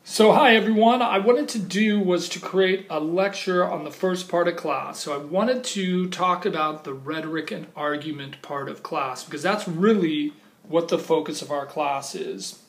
So hi everyone, I wanted to do was to create a lecture on the first part of class. So I wanted to talk about the rhetoric and argument part of class because that's really what the focus of our class is.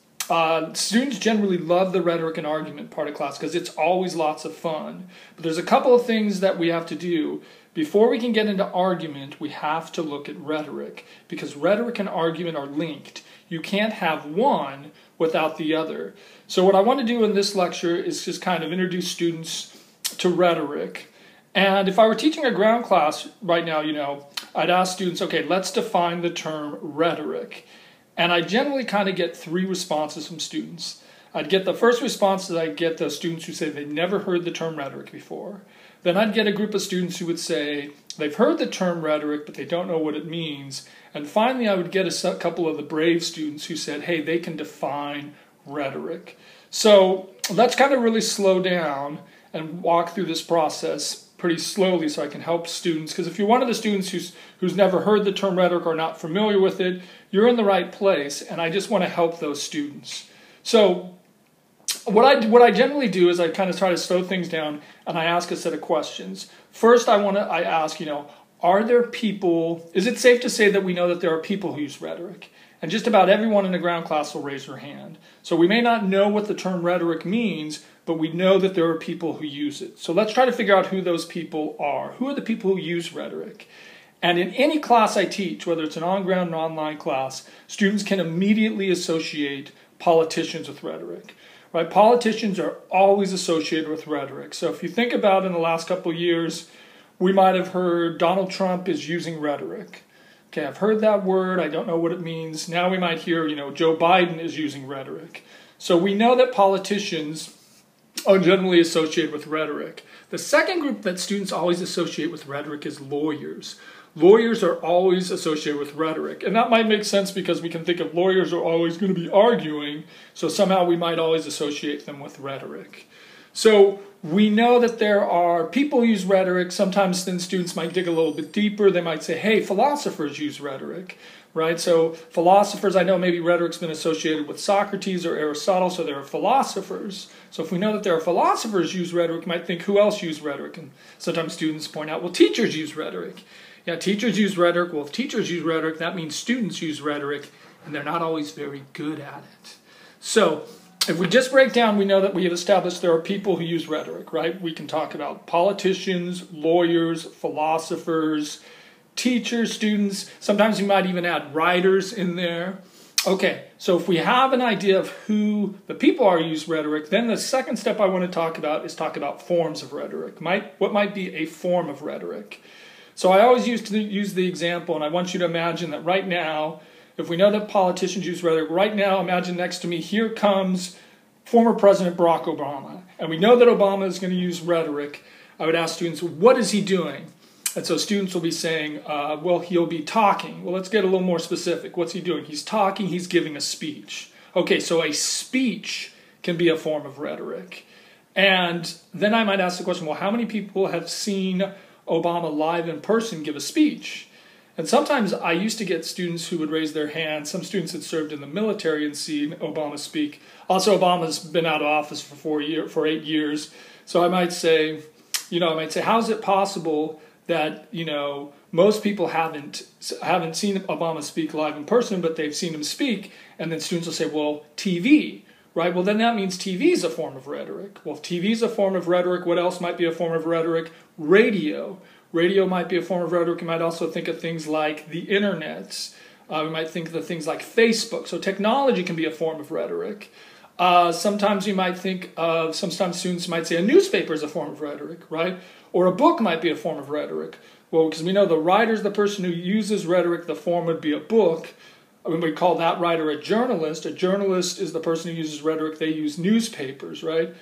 Students generally love the rhetoric and argument part of class because it's always lots of fun. But there's a couple of things that we have to do. Before we can get into argument, we have to look at rhetoric because rhetoric and argument are linked. You can't have one without the other. So what I want to do in this lecture is just kind of introduce students to rhetoric. And if I were teaching a ground class right now, I'd ask students, okay, let's define the term rhetoric. And I generally kind of get three responses from students. I'd get the first response that I'd get those students who say they never heard the term rhetoric before. Then I'd get a group of students who would say they've heard the term rhetoric, but they don't know what it means. And finally, I would get a couple of the brave students who said, hey, they can define rhetoric. So let's kind of really slow down and walk through this process pretty slowly so I can help students. Because if you're one of the students who's never heard the term rhetoric or not familiar with it, you're in the right place, and I just want to help those students. So what I generally do is I kind of try to slow things down and I ask a set of questions. First, I ask, are there people, is it safe to say that we know that there are people who use rhetoric? And just about everyone in the ground class will raise their hand. So we may not know what the term rhetoric means, but we know that there are people who use it. So let's try to figure out who those people are. Who are the people who use rhetoric? And in any class I teach, whether it's an on-ground or online class, students can immediately associate politicians with rhetoric. Right? Politicians are always associated with rhetoric. So if you think about in the last couple of years, we might have heard Donald Trump is using rhetoric. Okay, I've heard that word. I don't know what it means. Now we might hear, Joe Biden is using rhetoric. So we know that politicians are generally associated with rhetoric. The second group that students always associate with rhetoric is lawyers. Lawyers are always associated with rhetoric. And that might make sense because we can think of lawyers are always going to be arguing, so somehow we might always associate them with rhetoric. So we know that there are people who use rhetoric. Sometimes then students might dig a little bit deeper. They might say, hey, philosophers use rhetoric, right? So philosophers, I know maybe rhetoric's been associated with Socrates or Aristotle, so there are philosophers. So if we know that there are philosophers who use rhetoric, you might think, who else use rhetoric? And sometimes students point out, well, teachers use rhetoric. Yeah, teachers use rhetoric. Well, if teachers use rhetoric, that means students use rhetoric, and they're not always very good at it. So if we just break down, we know that we have established there are people who use rhetoric, right? We can talk about politicians, lawyers, philosophers, teachers, students. Sometimes we might even add writers in there. Okay, so if we have an idea of who the people are who use rhetoric, then the second step I want to talk about is talk about forms of rhetoric. What might be a form of rhetoric? So I always use the example, and I want you to imagine that right now, if we know that politicians use rhetoric, right now imagine next to me, here comes former President Barack Obama. And we know that Obama is going to use rhetoric. I would ask students, what is he doing? And so students will be saying, well, he'll be talking. Well, let's get a little more specific. What's he doing? He's talking, he's giving a speech. Okay, so a speech can be a form of rhetoric. And then I might ask the question, well, how many people have seen Obama live in person give a speech? And sometimes I used to get students who would raise their hands. Some students had served in the military and seen Obama speak. Also, Obama's been out of office for 8 years. So I might say, how is it possible that, most people haven't seen Obama speak live in person, but they've seen him speak? And then students will say, well, TV, right? Well, then that means TV is a form of rhetoric. Well, if TV is a form of rhetoric, what else might be a form of rhetoric? Radio. Radio might be a form of rhetoric. You might also think of things like the internet. We might think of things like Facebook. So technology can be a form of rhetoric. Sometimes you might think of, sometimes students might say a newspaper is a form of rhetoric, right? Or a book might be a form of rhetoric. Well, because we know the writer is the person who uses rhetoric, the form would be a book. We call that writer a journalist. A journalist is the person who uses rhetoric. They use newspapers, right?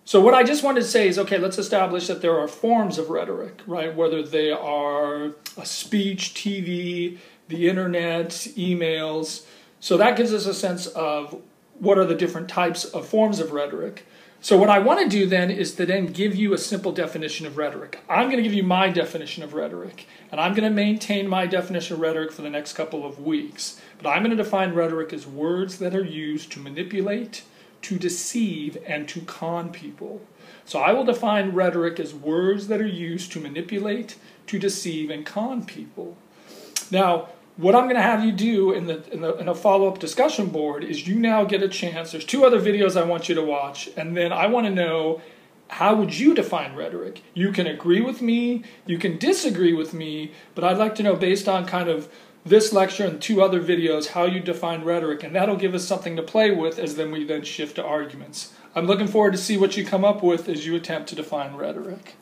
So what I just wanted to say is, okay, let's establish that there are forms of rhetoric, right? Whether they are a speech, TV, the internet, emails. So that gives us a sense of what are the different types of forms of rhetoric. So what I want to do then is to then give you a simple definition of rhetoric. I'm going to give you my definition of rhetoric, and I'm going to maintain my definition of rhetoric for the next couple of weeks. But I'm going to define rhetoric as words that are used to manipulate, to deceive and to con people. So I will define rhetoric as words that are used to manipulate, to deceive, and con people. Now, what I'm going to have you do in a follow-up discussion board is you now get a chance. There's 2 other videos I want you to watch, and then I want to know, how would you define rhetoric? You can agree with me, you can disagree with me, but I'd like to know, based on kind of this lecture and 2 other videos, how you define rhetoric, and that'll give us something to play with as we then shift to arguments. I'm looking forward to see what you come up with as you attempt to define rhetoric.